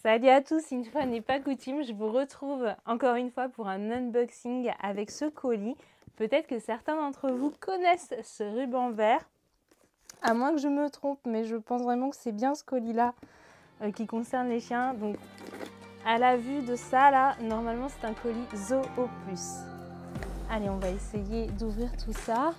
Salut à tous, une fois n'est pas coutume, je vous retrouve encore une fois pour un unboxing avec ce colis. Peut-être que certains d'entre vous connaissent ce ruban vert, à moins que je me trompe, mais je pense vraiment que c'est bien ce colis-là qui concerne les chiens. Donc à la vue de ça, là, normalement c'est un colis Zoo au plus. Allez, on va essayer d'ouvrir tout ça.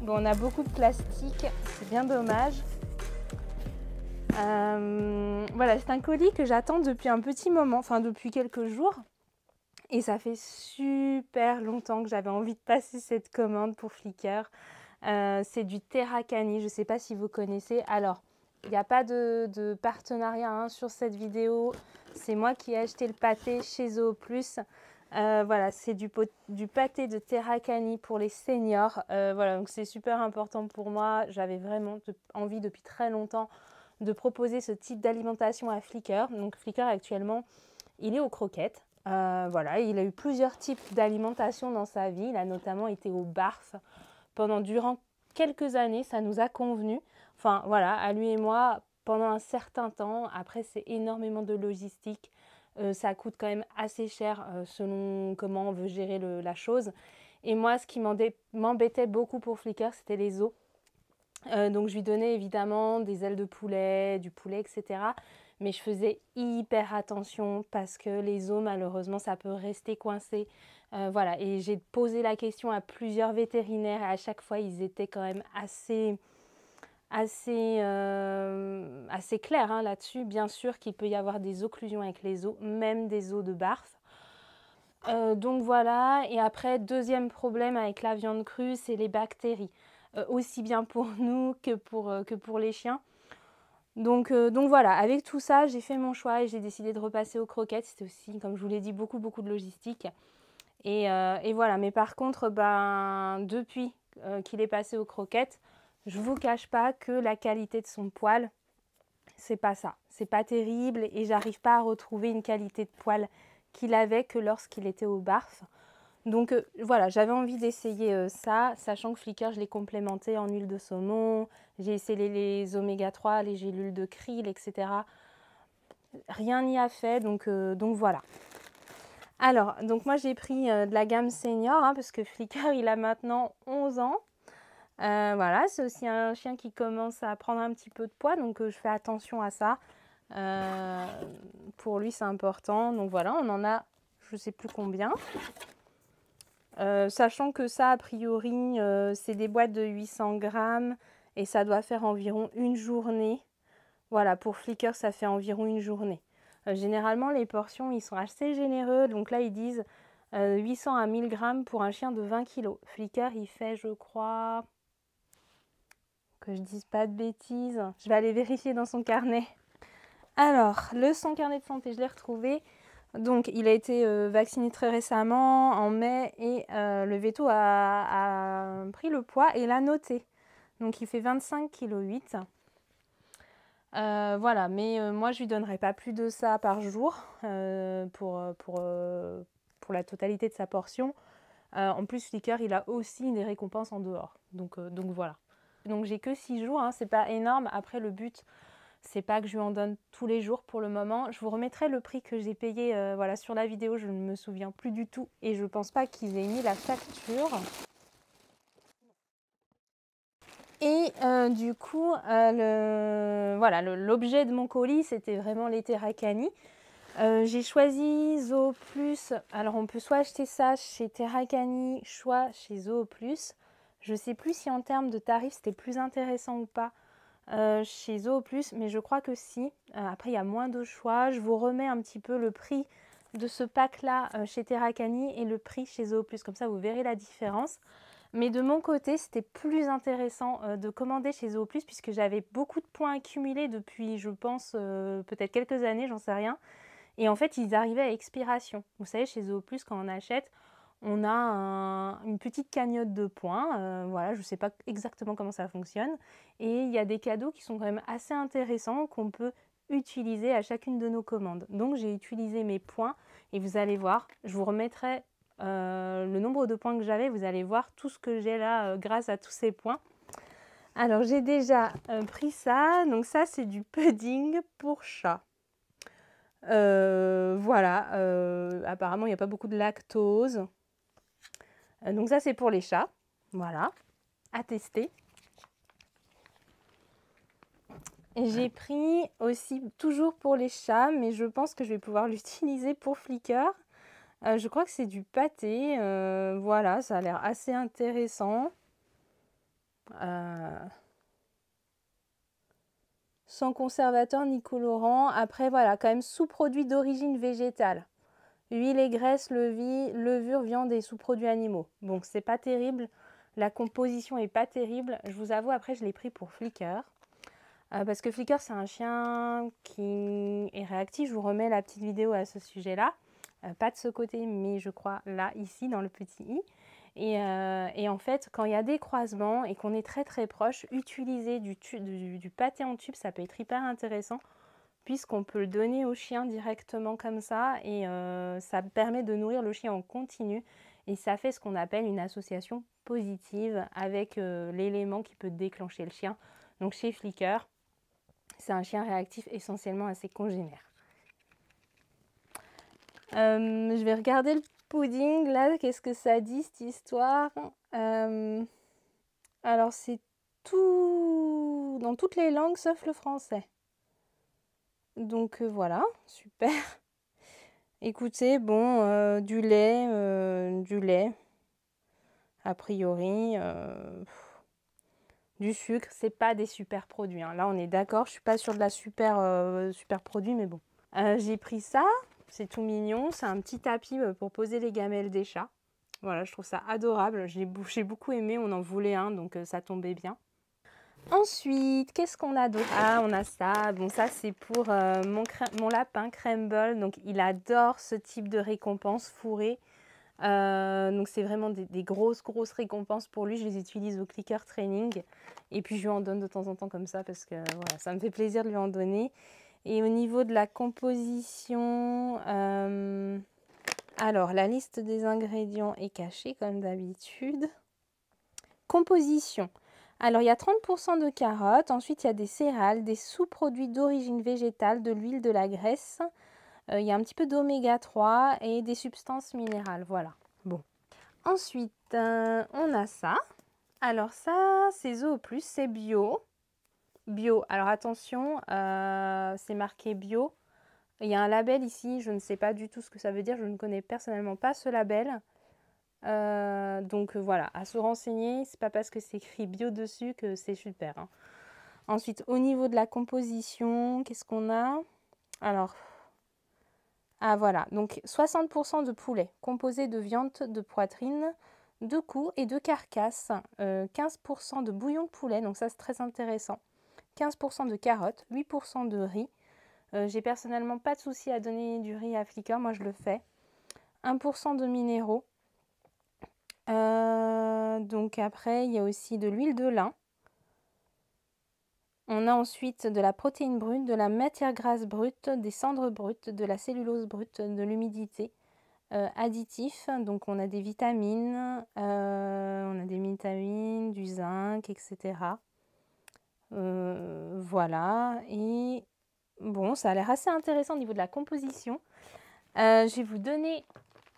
Bon, on a beaucoup de plastique, c'est bien dommage. Voilà, c'est un colis que j'attends depuis un petit moment, enfin depuis quelques jours. Et ça fait super longtemps que j'avais envie de passer cette commande pour Flickr. C'est du Terracani, je ne sais pas si vous connaissez. Alors, il n'y a pas de partenariat sur cette vidéo. C'est moi qui ai acheté le pâté chez Zoo Plus. Voilà, c'est du pâté de Terracani pour les seniors. Voilà, donc c'est super important pour moi. J'avais vraiment envie depuis très longtemps de proposer ce type d'alimentation à Flickr. Donc Flickr actuellement, il est aux croquettes. Voilà, il a eu plusieurs types d'alimentation dans sa vie. Il a notamment été au barf durant quelques années. Ça nous a convenu. Enfin voilà, à lui et moi, pendant un certain temps. Après, c'est énormément de logistique. Ça coûte quand même assez cher selon comment on veut gérer la chose. Et moi, ce qui m'embêtait beaucoup pour Flickr, c'était les os. Donc je lui donnais évidemment des ailes de poulet, du poulet, etc. Mais je faisais hyper attention parce que les os, malheureusement, ça peut rester coincé. Voilà, et j'ai posé la question à plusieurs vétérinaires et à chaque fois, ils étaient quand même assez clairs là-dessus. Bien sûr qu'il peut y avoir des occlusions avec les os, même des os de barf. Donc voilà, et après, deuxième problème avec la viande crue, c'est les bactéries. Aussi bien pour nous que pour les chiens. Donc voilà, avec tout ça, j'ai fait mon choix et j'ai décidé de repasser aux croquettes. C'était aussi, comme je vous l'ai dit, beaucoup de logistique. Et voilà, mais par contre, depuis qu'il est passé aux croquettes, je ne vous cache pas que la qualité de son poil, c'est pas ça. C'est pas terrible et j'arrive pas à retrouver une qualité de poil qu'il avait que lorsqu'il était au barf. Donc voilà, j'avais envie d'essayer ça, sachant que Flickr, je l'ai complémenté en huile de saumon, j'ai essayé les oméga 3, les gélules de krill, etc. Rien n'y a fait, donc voilà. Alors, donc moi j'ai pris de la gamme senior, parce que Flickr, il a maintenant 11 ans. Voilà, c'est aussi un chien qui commence à prendre un petit peu de poids, donc je fais attention à ça. Pour lui, c'est important. Donc voilà, on en a, je ne sais plus combien. Sachant que ça, a priori, c'est des boîtes de 800 grammes et ça doit faire environ une journée. Voilà, pour Flickr, ça fait environ une journée. Généralement, les portions, ils sont assez généreux. Donc là, ils disent 800 à 1000 grammes pour un chien de 20 kg. Flickr, il fait, je crois, que je dise pas de bêtises. Je vais aller vérifier dans son carnet. Alors, son carnet de santé, je l'ai retrouvé. Donc, il a été vacciné très récemment, en mai, et le véto a pris le poids et l'a noté. Donc, il fait 25,8 kg. Voilà, mais moi, je lui donnerai pas plus de ça par jour pour la totalité de sa portion. En plus, Flickr, il a aussi des récompenses en dehors. Donc voilà. Donc, j'ai que 6 jours, c'est pas énorme. Après, le but, c'est pas que je lui en donne tous les jours pour le moment. Je vous remettrai le prix que j'ai payé voilà, sur la vidéo. Je ne me souviens plus du tout et je pense pas qu'ils aient mis la facture. Et du coup, voilà, l'objet de mon colis, c'était vraiment les Terracani. J'ai choisi Zoo Plus. Alors, on peut soit acheter ça chez Terracani, soit chez Zoo Plus. Je sais plus si en termes de tarifs, c'était plus intéressant ou pas. Chez Zoo Plus, mais je crois que si. Après, il y a moins de choix. Je vous remets un petit peu le prix de ce pack-là chez Terracani et le prix chez Zoo Plus. Comme ça, vous verrez la différence. Mais de mon côté, c'était plus intéressant de commander chez Zoo Plus puisque j'avais beaucoup de points accumulés depuis, je pense, peut-être quelques années, j'en sais rien. Et en fait, ils arrivaient à expiration. Vous savez, chez Zoo Plus, quand on achète, on a une petite cagnotte de points. Voilà, je ne sais pas exactement comment ça fonctionne. Et il y a des cadeaux qui sont quand même assez intéressants qu'on peut utiliser à chacune de nos commandes. Donc, j'ai utilisé mes points et vous allez voir, je vous remettrai le nombre de points que j'avais. Vous allez voir tout ce que j'ai là grâce à tous ces points. Alors, j'ai déjà pris ça. Donc ça, c'est du pudding pour chat. Voilà, apparemment, il n'y a pas beaucoup de lactose. Donc ça, c'est pour les chats. Voilà, à tester. J'ai pris aussi, toujours pour les chats, mais je pense que je vais pouvoir l'utiliser pour Flickr. Je crois que c'est du pâté. Voilà, ça a l'air assez intéressant. Sans conservateur ni colorant. Après, voilà, quand même sous-produits d'origine végétale. Huile et graisse, levure, viande et sous-produits animaux. Bon, c'est pas terrible. La composition est pas terrible. Je vous avoue, après, je l'ai pris pour Flickr. Parce que Flickr, c'est un chien qui est réactif. Je vous remets la petite vidéo à ce sujet-là. Pas de ce côté, mais je crois là, ici, dans le petit i. Et en fait, quand il y a des croisements et qu'on est très très proche, utiliser du pâté en tube, ça peut être hyper intéressant puisqu'on peut le donner au chien directement comme ça et ça permet de nourrir le chien en continu et ça fait ce qu'on appelle une association positive avec l'élément qui peut déclencher le chien. Donc chez Flickr, c'est un chien réactif essentiellement à ses congénères. Je vais regarder le pudding là, qu'est-ce que ça dit cette histoire. Alors c'est tout dans toutes les langues sauf le français. Donc voilà, super. Écoutez, bon, du lait, a priori, du sucre, c'est pas des super produits. Hein. Là, on est d'accord, je suis pas sur de la super produit, mais bon. J'ai pris ça, c'est tout mignon, c'est un petit tapis pour poser les gamelles des chats. Voilà, je trouve ça adorable, j'ai beaucoup aimé, on en voulait un, donc ça tombait bien. Ensuite, qu'est-ce qu'on a d'autre? Ah, on a ça. Bon, ça, c'est pour mon lapin Crumble. Donc, il adore ce type de récompense fourrée. Donc, c'est vraiment des grosses récompenses pour lui. Je les utilise au clicker training. Et puis, je lui en donne de temps en temps comme ça parce que voilà, ça me fait plaisir de lui en donner. Et au niveau de la composition, alors, la liste des ingrédients est cachée comme d'habitude. Composition. Alors, il y a 30% de carottes, ensuite il y a des céréales, des sous-produits d'origine végétale, de l'huile, de la graisse. Il y a un petit peu d'oméga 3 et des substances minérales, voilà. Bon. Ensuite, on a ça. Alors ça, c'est Zoo+, c'est bio. Bio, alors attention, c'est marqué bio. Il y a un label ici, je ne sais pas du tout ce que ça veut dire, je ne connais personnellement pas ce label. Donc voilà, à se renseigner, c'est pas parce que c'est écrit bio dessus que c'est super. Hein. Ensuite, au niveau de la composition, qu'est-ce qu'on a? Alors, ah voilà, donc 60% de poulet, composé de viande de poitrine, de cou et de carcasse, 15% de bouillon de poulet, donc ça c'est très intéressant, 15% de carottes, 8% de riz. J'ai personnellement pas de souci à donner du riz à Flickr, moi je le fais. 1% de minéraux. Donc après, il y a aussi de l'huile de lin. On a ensuite de la protéine brute, de la matière grasse brute, des cendres brutes, de la cellulose brute, de l'humidité, additifs. Donc on a des vitamines, du zinc, etc. Voilà. Et bon, ça a l'air assez intéressant au niveau de la composition. Je vais vous donner...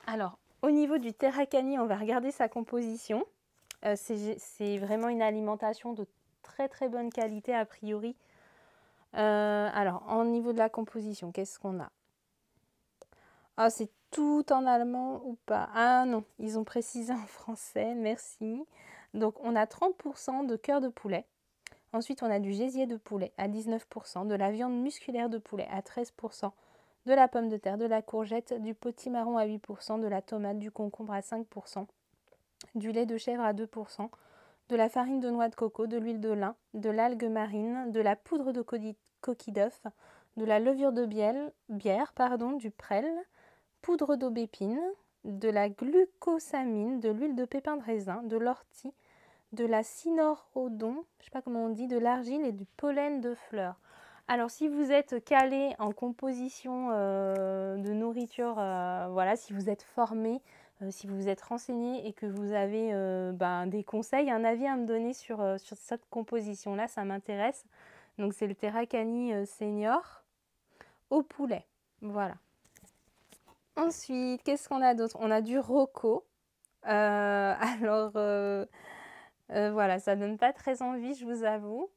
Alors, au niveau du terracani, on va regarder sa composition. C'est vraiment une alimentation de très bonne qualité a priori. Alors, au niveau de la composition, qu'est-ce qu'on a? Ah, c'est tout en allemand ou pas? Ah non, ils ont précisé en français, merci. Donc, on a 30% de cœur de poulet. Ensuite, on a du gésier de poulet à 19%, de la viande musculaire de poulet à 13%, de la pomme de terre, de la courgette, du potimarron à 8%, de la tomate, du concombre à 5%, du lait de chèvre à 2%, de la farine de noix de coco, de l'huile de lin, de l'algue marine, de la poudre de coquille d'œuf, de la levure de bière, du prêle, poudre d'aubépine, de la glucosamine, de l'huile de pépin de raisin, de l'ortie, de la cynorrhodon, je ne sais pas comment on dit, de l'argile et du pollen de fleurs. Alors si vous êtes calé en composition de nourriture, voilà, si vous êtes formé, si vous vous êtes renseigné et que vous avez des conseils, un avis à me donner sur cette composition-là, ça m'intéresse. Donc c'est le Terracani Senior au poulet. Voilà. Ensuite, qu'est-ce qu'on a d'autre? On a du Rocco. Voilà, ça donne pas très envie, je vous avoue.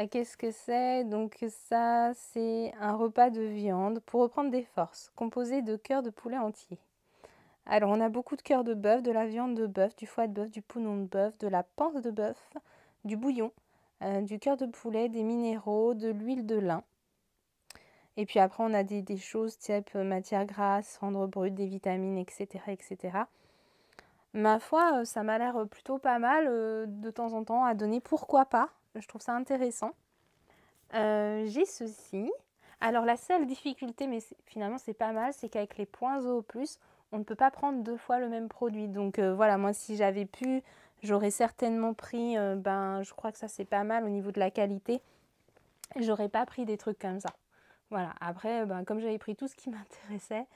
Qu'est-ce que c'est? Donc ça, c'est un repas de viande pour reprendre des forces, composé de cœur de poulet entier. Alors, on a beaucoup de cœur de bœuf, de la viande de bœuf, du foie de bœuf, du poudon de bœuf, de la panse de bœuf, du bouillon, du cœur de poulet, des minéraux, de l'huile de lin. Et puis après, on a des choses type matière grasse, cendre brute, des vitamines, etc., etc. Ma foi, ça m'a l'air plutôt pas mal de temps en temps à donner. Pourquoi pas? Je trouve ça intéressant. J'ai ceci. Alors la seule difficulté, mais finalement c'est pas mal, c'est qu'avec les points O+, on ne peut pas prendre 2 fois le même produit. Donc voilà, moi si j'avais pu, j'aurais certainement pris, je crois que ça c'est pas mal au niveau de la qualité. J'aurais pas pris des trucs comme ça. Voilà, après, comme j'avais pris tout ce qui m'intéressait,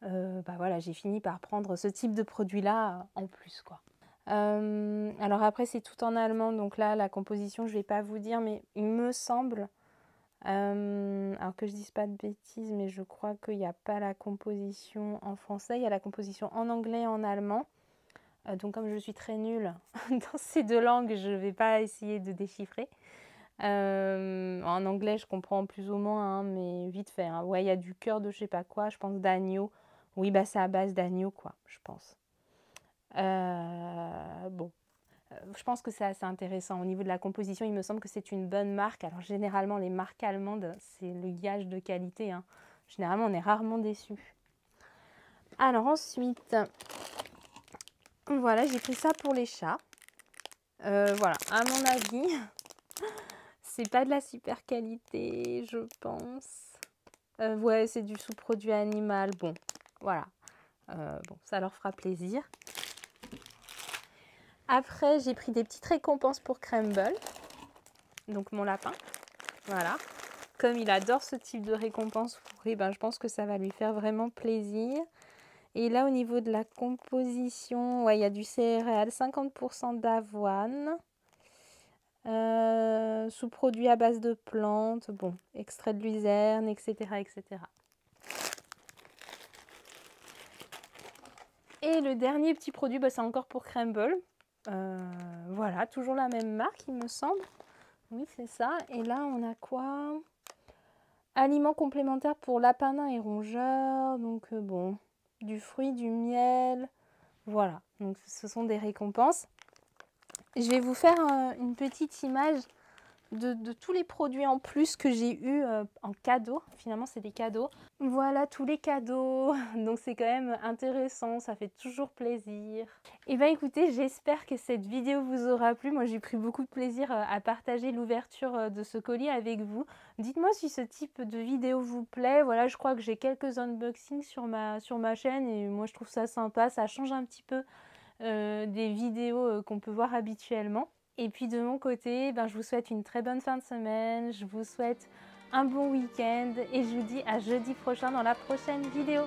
voilà, j'ai fini par prendre ce type de produit-là en plus, quoi. Alors après, c'est tout en allemand, donc là, la composition, je vais pas vous dire, mais il me semble, alors que je dise pas de bêtises, mais je crois qu'il n'y a pas la composition en français, il y a la composition en anglais et en allemand. Donc comme je suis très nulle dans ces deux langues, je ne vais pas essayer de déchiffrer. En anglais, je comprends plus ou moins, hein, mais vite fait. Hein. Ouais, il y a du cœur de je sais pas quoi, je pense d'agneau. Oui, c'est à base d'agneau, quoi, je pense. Je pense que c'est assez intéressant. Au niveau de la composition, il me semble que c'est une bonne marque. Alors, généralement, les marques allemandes, c'est le gage de qualité. Hein. Généralement, on est rarement déçus. Alors, ensuite, voilà, j'ai pris ça pour les chats. Voilà, à mon avis, c'est pas de la super qualité, je pense. Ouais, c'est du sous-produit animal. Bon, voilà. Ça leur fera plaisir. Après, j'ai pris des petites récompenses pour Crumble. Donc, mon lapin. Voilà. Comme il adore ce type de récompense, je pense que ça va lui faire vraiment plaisir. Et là, au niveau de la composition, ouais, il y a du céréal, 50% d'avoine. Sous-produits à base de plantes, bon, extrait de luzerne, etc., etc. Et le dernier petit produit, c'est encore pour Crumble. Voilà, toujours la même marque, il me semble. Oui, c'est ça. Et là, on a quoi? Aliments complémentaires pour lapin nain et rongeur. Donc, du fruit, du miel. Voilà, donc ce sont des récompenses. Je vais vous faire une petite image de tous les produits en plus que j'ai eu en cadeau. Finalement, c'est des cadeaux. Voilà tous les cadeaux. Donc, c'est quand même intéressant. Ça fait toujours plaisir. Et écoutez, j'espère que cette vidéo vous aura plu. Moi, j'ai pris beaucoup de plaisir à partager l'ouverture de ce colis avec vous. Dites-moi si ce type de vidéo vous plaît. Voilà, je crois que j'ai quelques unboxings sur ma chaîne. Et moi, je trouve ça sympa. Ça change un petit peu des vidéos qu'on peut voir habituellement. Et puis de mon côté, je vous souhaite une très bonne fin de semaine, je vous souhaite un bon week-end et je vous dis à jeudi prochain dans la prochaine vidéo.